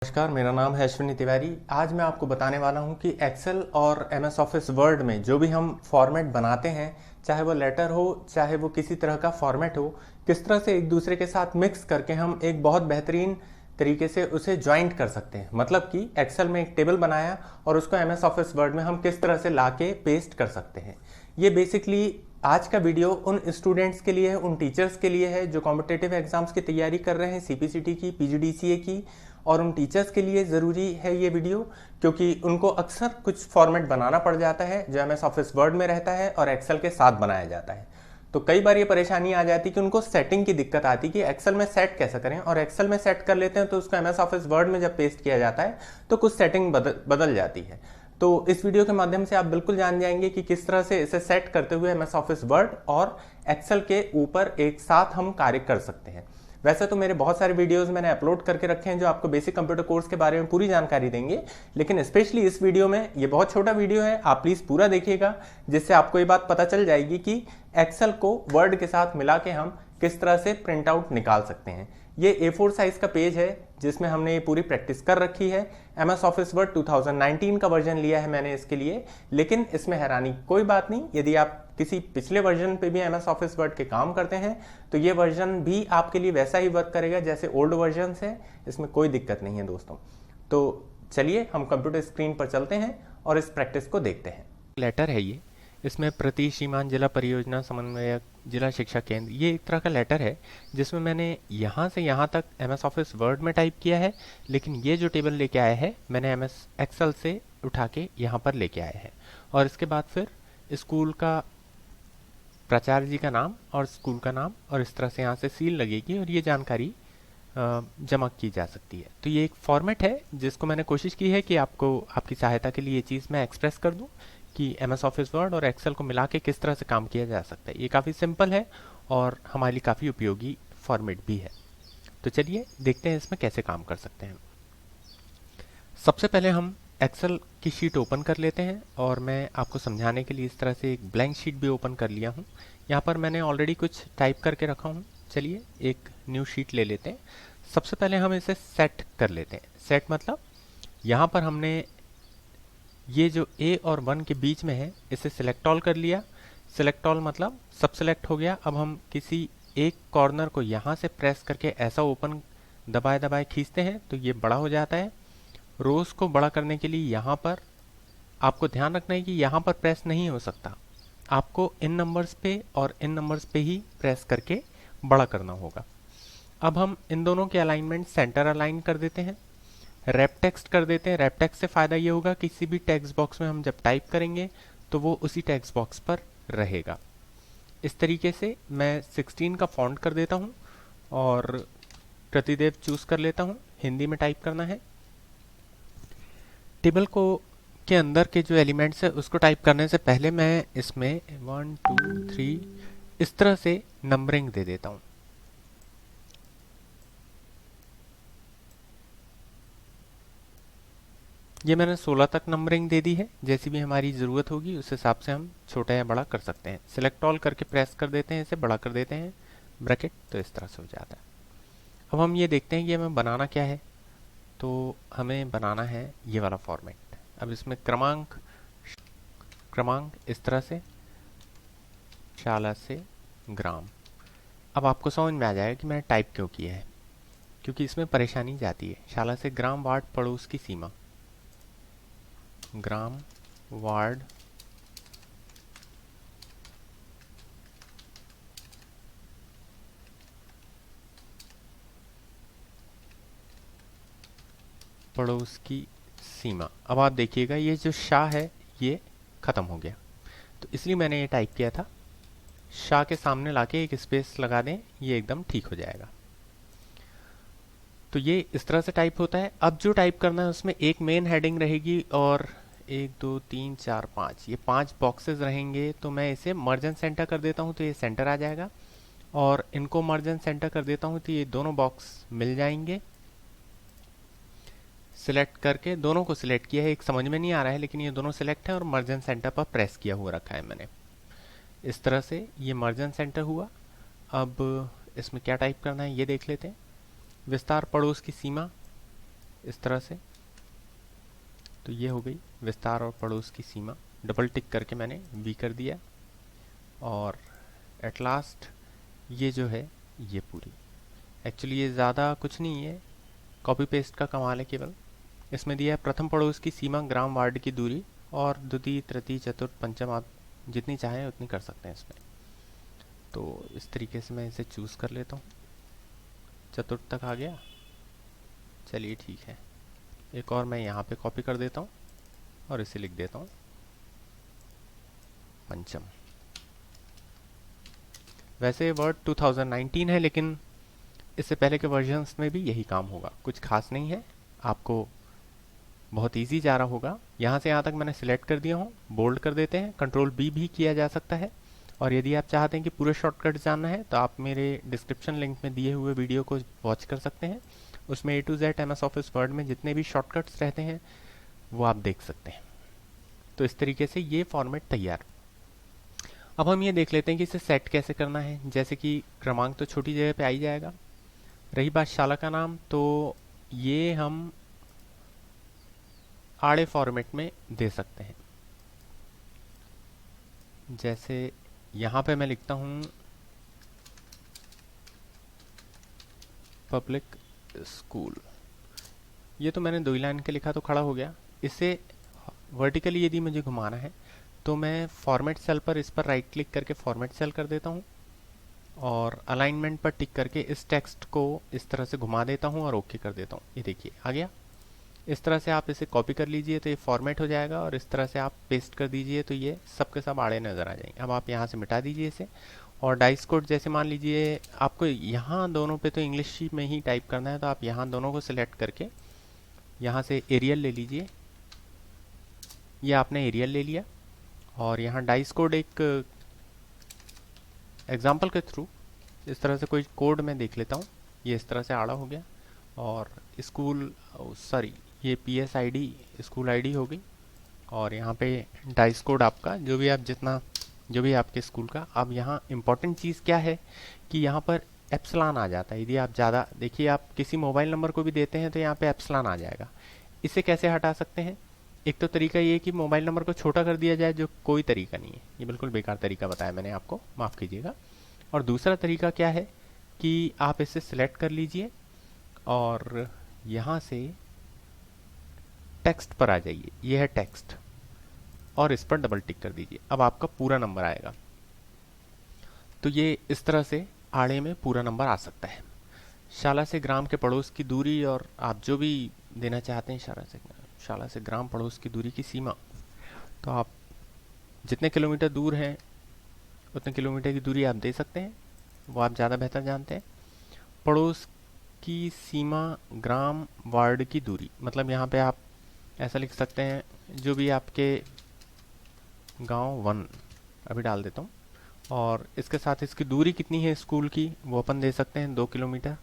नमस्कार, मेरा नाम है अश्विनी तिवारी। आज मैं आपको बताने वाला हूं कि एक्सेल और एमएस ऑफिस वर्ड में जो भी हम फॉर्मेट बनाते हैं, चाहे वो लेटर हो चाहे वो किसी तरह का फॉर्मेट हो, किस तरह से एक दूसरे के साथ मिक्स करके हम एक बहुत बेहतरीन तरीके से उसे ज्वाइंट कर सकते हैं। मतलब कि एक्सेल में एक टेबल बनाया और उसको एमएस ऑफिस वर्ड में हम किस तरह से लाके पेस्ट कर सकते हैं। ये बेसिकली आज का वीडियो उन स्टूडेंट्स के लिए है, उन टीचर्स के लिए है जो कॉम्पिटिटिव एग्जाम्स की तैयारी कर रहे हैं, सीपीसीटी की, पीजीडीसीए की। और उन टीचर्स के लिए ज़रूरी है ये वीडियो क्योंकि उनको अक्सर कुछ फॉर्मेट बनाना पड़ जाता है जो एमएस ऑफिस वर्ड में रहता है और एक्सेल के साथ बनाया जाता है। तो कई बार ये परेशानी आ जाती है कि उनको सेटिंग की दिक्कत आती है कि एक्सेल में सेट कैसे करें, और एक्सेल में सेट कर लेते हैं तो उसको एमएस ऑफिस वर्ड में जब पेस्ट किया जाता है तो कुछ सेटिंग बदल जाती है। तो इस वीडियो के माध्यम से आप बिल्कुल जान जाएंगे कि किस तरह से इसे सेट करते हुए एमएस ऑफिस वर्ड और एक्सेल के ऊपर एक साथ हम कार्य कर सकते हैं। वैसे तो मेरे बहुत सारे वीडियोस मैंने अपलोड करके रखे हैं जो आपको बेसिक कंप्यूटर कोर्स के बारे में पूरी जानकारी देंगे, लेकिन स्पेशली इस वीडियो में, ये बहुत छोटा वीडियो है, आप प्लीज़ पूरा देखिएगा जिससे आपको ये बात पता चल जाएगी कि एक्सेल को वर्ड के साथ मिला के हम किस तरह से प्रिंट आउट निकाल सकते हैं। ये A4 साइज का पेज है जिसमें हमने ये पूरी प्रैक्टिस कर रखी है। एमएस ऑफिस वर्ड 2019 का वर्जन लिया है मैंने इसके लिए, लेकिन इसमें हैरानी कोई बात नहीं। यदि आप किसी पिछले वर्जन पे भी एमएस ऑफिस वर्ड के काम करते हैं तो ये वर्जन भी आपके लिए वैसा ही वर्क करेगा जैसे ओल्ड वर्जन है। इसमें कोई दिक्कत नहीं है दोस्तों। तो चलिए हम कंप्यूटर स्क्रीन पर चलते हैं और इस प्रैक्टिस को देखते हैं। लेटर है ये। इसमें प्रति सीमांत जिला परियोजना समन्वयक जिला शिक्षा केंद्र, ये एक तरह का लेटर है जिसमें मैंने यहाँ से यहाँ तक एमएस ऑफिस वर्ड में टाइप किया है, लेकिन ये जो टेबल लेके आया है मैंने एमएस एक्सेल से उठा के यहाँ पर लेके आया है। और इसके बाद फिर स्कूल का प्राचार्य जी का नाम और स्कूल का नाम, और इस तरह से यहाँ से सील लगेगी और ये जानकारी जमा की जा सकती है। तो ये एक फॉर्मेट है जिसको मैंने कोशिश की है कि आपको आपकी सहायता के लिए ये चीज़ मैं एक्सप्रेस कर दूं कि एमएस ऑफिस वर्ड और एक्सेल को मिला के किस तरह से काम किया जा सकता है। ये काफ़ी सिंपल है और हमारे लिए काफ़ी उपयोगी फॉर्मेट भी है। तो चलिए देखते हैं इसमें कैसे काम कर सकते हैं। सबसे पहले हम एक्सेल की शीट ओपन कर लेते हैं और मैं आपको समझाने के लिए इस तरह से एक ब्लैंक शीट भी ओपन कर लिया हूँ। यहाँ पर मैंने ऑलरेडी कुछ टाइप करके रखा हूँ। चलिए एक न्यू शीट ले लेते हैं। सबसे पहले हम इसे सेट कर लेते हैं। सेट मतलब यहाँ पर हमने ये जो A और 1 के बीच में है इसे सिलेक्ट ऑल कर लिया। सिलेक्ट ऑल मतलब सब सिलेक्ट हो गया। अब हम किसी एक कॉर्नर को यहाँ से प्रेस करके ऐसा ओपन दबाए दबाए खींचते हैं तो ये बड़ा हो जाता है। रोज को बड़ा करने के लिए यहाँ पर आपको ध्यान रखना है कि यहाँ पर प्रेस नहीं हो सकता, आपको इन नंबर्स पे और इन नंबर्स पे ही प्रेस करके बड़ा करना होगा। अब हम इन दोनों के अलाइनमेंट सेंटर अलाइन कर देते हैं। रैप टेक्स्ट कर देते हैं। रैप टेक्स्ट से फ़ायदा ये होगा किसी भी टेक्स्ट बॉक्स में हम जब टाइप करेंगे तो वो उसी टेक्स्ट बॉक्स पर रहेगा। इस तरीके से मैं 16 का फॉन्ट कर देता हूँ और प्रतिदेव चूज कर लेता हूँ। हिंदी में टाइप करना है। टेबल को के अंदर के जो एलिमेंट्स है उसको टाइप करने से पहले मैं इसमें 1 2 3 इस तरह से नंबरिंग दे देता हूँ। ये मैंने 16 तक नंबरिंग दे दी है। जैसी भी हमारी ज़रूरत होगी उस हिसाब से हम छोटा या बड़ा कर सकते हैं। सिलेक्ट ऑल करके प्रेस कर देते हैं, इसे बड़ा कर देते हैं ब्रैकेट, तो इस तरह से हो जाता है। अब हम ये देखते हैं कि हमें बनाना क्या है। तो हमें बनाना है ये वाला फॉर्मेट। अब इसमें क्रमांक इस तरह से, शाला से ग्राम। अब आपको समझ में आ जाएगा कि मैंने टाइप क्यों किया है, क्योंकि इसमें परेशानी जाती है। शाला से ग्राम, वार्ड, पड़ोस की सीमा, ग्राम, वार्ड, पड़ोस की सीमा। अब आप देखिएगा ये जो शाह है ये खत्म हो गया, तो इसलिए मैंने ये टाइप किया था। शाह के सामने लाके एक स्पेस लगा दें, ये एकदम ठीक हो जाएगा। तो ये इस तरह से टाइप होता है। अब जो टाइप करना है उसमें एक मेन हेडिंग रहेगी और 1 2 3 4 5 ये 5 बॉक्सेस रहेंगे। तो मैं इसे मर्जन सेंटर कर देता हूँ तो ये सेंटर आ जाएगा, और इनको मर्जन सेंटर कर देता हूँ तो ये दोनों बॉक्स मिल जाएंगे। सिलेक्ट करके दोनों को सिलेक्ट किया है। एक समझ में नहीं आ रहा है लेकिन ये दोनों सिलेक्ट है और मर्जन सेंटर पर प्रेस किया हुआ रखा है मैंने। इस तरह से ये मर्जन सेंटर हुआ। अब इसमें क्या टाइप करना है ये देख लेते हैं। विस्तार, पड़ोस की सीमा, इस तरह से। तो ये हो गई विस्तार और पड़ोस की सीमा, डबल टिक करके मैंने वी कर दिया। और एट लास्ट ये जो है ये पूरी, एक्चुअली ये ज़्यादा कुछ नहीं है, कॉपी पेस्ट का कमाल है केवल। इसमें दिया है प्रथम पड़ोस की सीमा, ग्राम, वार्ड की दूरी, और द्वितीय, तृतीय, चतुर्थ, पंचम, आप जितनी चाहें उतनी कर सकते हैं इसमें। तो इस तरीके से मैं इसे चूज़ कर लेता हूँ। चतुर्थ तक आ गया, चलिए ठीक है। एक और मैं यहाँ पे कॉपी कर देता हूँ और इसे लिख देता हूँ पंचम। वैसे वर्ड 2019 है, लेकिन इससे पहले के वर्जन्स में भी यही काम होगा, कुछ खास नहीं है, आपको बहुत इजी जा रहा होगा। यहाँ से यहाँ तक मैंने सिलेक्ट कर दिया हूँ, बोल्ड कर देते हैं, कंट्रोल बी भी किया जा सकता है। और यदि आप चाहते हैं कि पूरे शॉर्टकट जानना है तो आप मेरे डिस्क्रिप्शन लिंक में दिए हुए वीडियो को वॉच कर सकते हैं। उसमें A to Z MS office word में जितने भी शॉर्टकट्स रहते हैं वो आप देख सकते हैं। तो इस तरीके से ये फॉर्मेट तैयार। अब हम ये देख लेते हैं कि इसे सेट कैसे करना है। जैसे कि क्रमांक तो छोटी जगह पे आ ही जाएगा। रही बात शाला का नाम, तो ये हम आड़े फॉर्मेट में दे सकते हैं। जैसे यहाँ पे मैं लिखता हूँ पब्लिक स्कूल, ये तो मैंने 2 लाइन के लिखा तो खड़ा हो गया। इसे वर्टिकली यदि मुझे घुमाना है तो मैं फॉर्मेट सेल पर इस पर राइट क्लिक करके फॉर्मेट सेल कर देता हूँ और अलाइनमेंट पर टिक करके इस टेक्स्ट को इस तरह से घुमा देता हूँ और ओके कर देता हूँ। ये देखिए आ गया। इस तरह से आप इसे कॉपी कर लीजिए तो ये फॉर्मेट हो जाएगा, और इस तरह से आप पेस्ट कर दीजिए तो ये सब के सब आड़े नज़र आ जाएंगे। अब आप यहाँ से मिटा दीजिए इसे। और डाइस कोड जैसे मान लीजिए आपको यहाँ दोनों पे तो इंग्लिश में ही टाइप करना है, तो आप यहाँ दोनों को सिलेक्ट करके यहाँ से एरियल ले लीजिए। ये आपने एरियल ले लिया और यहाँ डाइस कोड एक एग्जाम्पल के थ्रू इस तरह से कोई कोड मैं देख लेता हूँ। ये इस तरह से आड़ा हो गया और स्कूल सॉरी ये PSID स्कूल ID हो गई। और यहाँ पे डाइस कोड आपका जो भी आपके स्कूल का। अब यहाँ इम्पोर्टेंट चीज़ क्या है कि यहाँ पर एप्सलॉन आ जाता है। यदि आप ज़्यादा देखिए, आप किसी मोबाइल नंबर को भी देते हैं तो यहाँ पे एप्सलॉन आ जाएगा। इसे कैसे हटा सकते हैं? एक तो तरीका ये कि मोबाइल नंबर को छोटा कर दिया जाए, जो कोई तरीका नहीं है, ये बिल्कुल बेकार तरीका बताया मैंने आपको, माफ़ कीजिएगा। और दूसरा तरीका क्या है कि आप इसे सिलेक्ट कर लीजिए और यहाँ से टेक्स्ट पर आ जाइए, ये है टेक्स्ट, और इस पर डबल टिक कर दीजिए। अब आपका पूरा नंबर आएगा। तो ये इस तरह से आड़े में पूरा नंबर आ सकता है। शाला से ग्राम के पड़ोस की दूरी, और आप जो भी देना चाहते हैं शाला से ग्राम पड़ोस की दूरी की सीमा, तो आप जितने किलोमीटर दूर हैं उतने किलोमीटर की दूरी आप दे सकते हैं, वो आप ज़्यादा बेहतर जानते हैं। पड़ोस की सीमा, ग्राम, वार्ड की दूरी, मतलब यहाँ पे आप ऐसा लिख सकते हैं जो भी आपके गांव 1 अभी डाल देता हूँ। और इसके साथ इसकी दूरी कितनी है स्कूल की, वो अपन दे सकते हैं 2 किलोमीटर।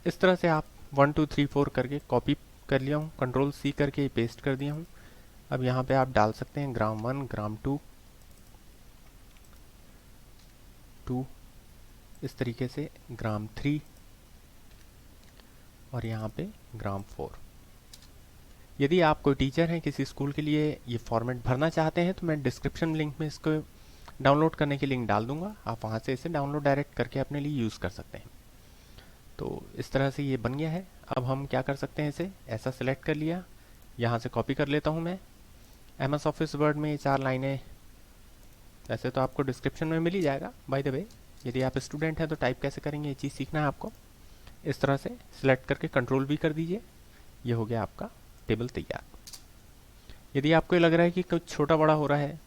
इस तरह से आप 1 2 3 4 करके कॉपी कर लिया हूँ, कंट्रोल C करके पेस्ट कर दिया हूँ। अब यहाँ पे आप डाल सकते हैं ग्राम 1, ग्राम 2, इस तरीके से ग्राम 3, और यहाँ पे ग्राम 4। यदि आप कोई टीचर हैं, किसी स्कूल के लिए ये फॉर्मेट भरना चाहते हैं, तो मैं डिस्क्रिप्शन लिंक में इसको डाउनलोड करने की लिंक डाल दूंगा, आप वहाँ से इसे डाउनलोड डायरेक्ट करके अपने लिए यूज़ कर सकते हैं। तो इस तरह से ये बन गया है। अब हम क्या कर सकते हैं, इसे ऐसा सिलेक्ट कर लिया, यहाँ से कॉपी कर लेता हूँ मैं। MS ऑफिस वर्ड में ये 4 लाइनें वैसे तो आपको डिस्क्रिप्शन में मिल ही जाएगा। बाय द वे, यदि आप स्टूडेंट हैं तो टाइप कैसे करेंगे ये चीज़ सीखना है आपको। इस तरह से सिलेक्ट करके कंट्रोल V कर दीजिए, ये हो गया आपका टेबल तैयार। यदि आपको लग रहा है कि कुछ छोटा बड़ा हो रहा है,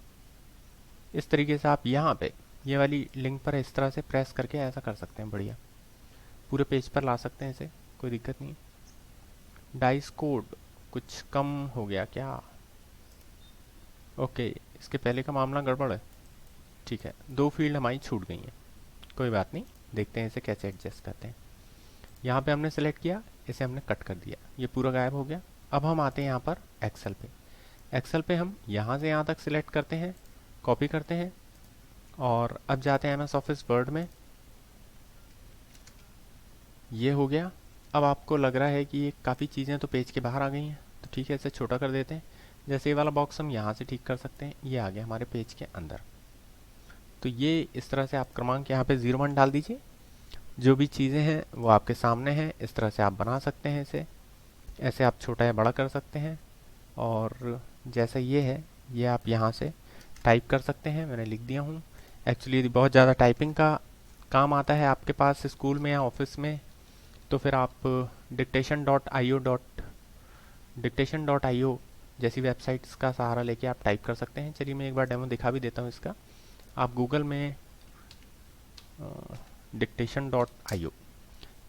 इस तरीके से आप यहाँ पे ये वाली लिंक पर इस तरह से प्रेस करके ऐसा कर सकते हैं, बढ़िया पूरे पेज पर ला सकते हैं इसे, कोई दिक्कत नहीं। डाइस कोड कुछ कम हो गया क्या? ओके, इसके पहले का मामला गड़बड़ है, ठीक है, 2 फील्ड हमारी छूट गई हैं, कोई बात नहीं, देखते हैं इसे कैसे एडजस्ट करते हैं। यहाँ पे हमने सेलेक्ट किया, इसे हमने कट कर दिया, ये पूरा गायब हो गया। अब हम आते हैं यहाँ पर एक्सेल पे। एक्सेल पे हम यहाँ से यहाँ तक सिलेक्ट करते हैं, कॉपी करते हैं, और अब जाते हैं MS ऑफिस वर्ड में। ये हो गया। अब आपको लग रहा है कि ये काफ़ी चीज़ें तो पेज के बाहर आ गई हैं, तो ठीक है, इसे छोटा कर देते हैं। जैसे ये वाला बॉक्स हम यहाँ से ठीक कर सकते हैं, ये आ गया हमारे पेज के अंदर। तो ये इस तरह से आप क्रमांक यहाँ पे 01 डाल दीजिए। जो भी चीज़ें हैं वो आपके सामने हैं, इस तरह से आप बना सकते हैं इसे। ऐसे आप छोटा या बड़ा कर सकते हैं, और जैसा ये है ये आप यहाँ से टाइप कर सकते हैं। मैंने लिख दिया हूँ। एक्चुअली यदि बहुत ज़्यादा टाइपिंग का काम आता है आपके पास स्कूल में या ऑफिस में, तो फिर आप dictation.io जैसी वेबसाइट्स का सहारा लेके आप टाइप कर सकते हैं। चलिए मैं एक बार डेमो दिखा भी देता हूँ इसका। आप गूगल में dictation.io,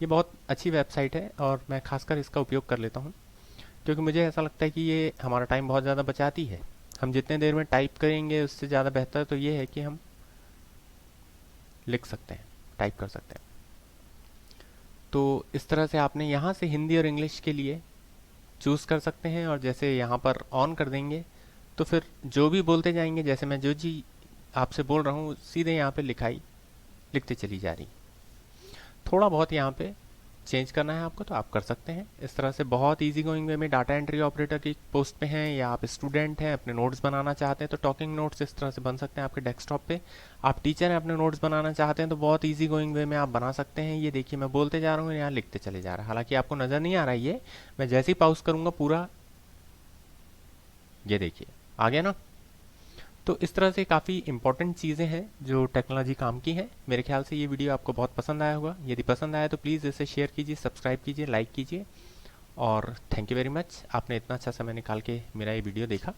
ये बहुत अच्छी वेबसाइट है और मैं खासकर इसका उपयोग कर लेता हूँ, क्योंकि मुझे ऐसा लगता है कि ये हमारा टाइम बहुत ज़्यादा बचाती है। हम जितने देर में टाइप करेंगे उससे ज़्यादा बेहतर तो ये है कि हम लिख सकते हैं, टाइप कर सकते हैं। तो इस तरह से आपने यहाँ से हिंदी और इंग्लिश के लिए चूज़ कर सकते हैं, और जैसे यहाँ पर ऑन कर देंगे तो फिर जो भी बोलते जाएंगे, जैसे मैं जो जी आपसे बोल रहा हूँ सीधे यहाँ पे लिखाई लिखते चली जा रही। थोड़ा बहुत यहाँ पे चेंज करना है आपको तो आप कर सकते हैं। इस तरह से बहुत इजी गोइंग वे में डाटा एंट्री ऑपरेटर की पोस्ट पे हैं, या आप स्टूडेंट हैं अपने नोट्स बनाना चाहते हैं तो टॉकिंग नोट्स इस तरह से बन सकते हैं आपके डेस्कटॉप पे। आप टीचर हैं अपने नोट्स बनाना चाहते हैं तो बहुत इजी गोइंग वे में आप बना सकते हैं। ये देखिए मैं बोलते जा रहा हूँ, यहाँ लिखते चले जा रहा है। हालांकि आपको नज़र नहीं आ रहा है, ये मैं जैसे ही पॉज करूँगा पूरा ये देखिए आ गया ना। तो इस तरह से काफ़ी इंपॉर्टेंट चीज़ें हैं जो टेक्नोलॉजी काम की हैं। मेरे ख्याल से ये वीडियो आपको बहुत पसंद आया होगा। यदि पसंद आया तो प्लीज़ इसे शेयर कीजिए, सब्सक्राइब कीजिए, लाइक कीजिए, और थैंक यू वेरी मच। आपने इतना अच्छा समय निकाल के मेरा ये वीडियो देखा।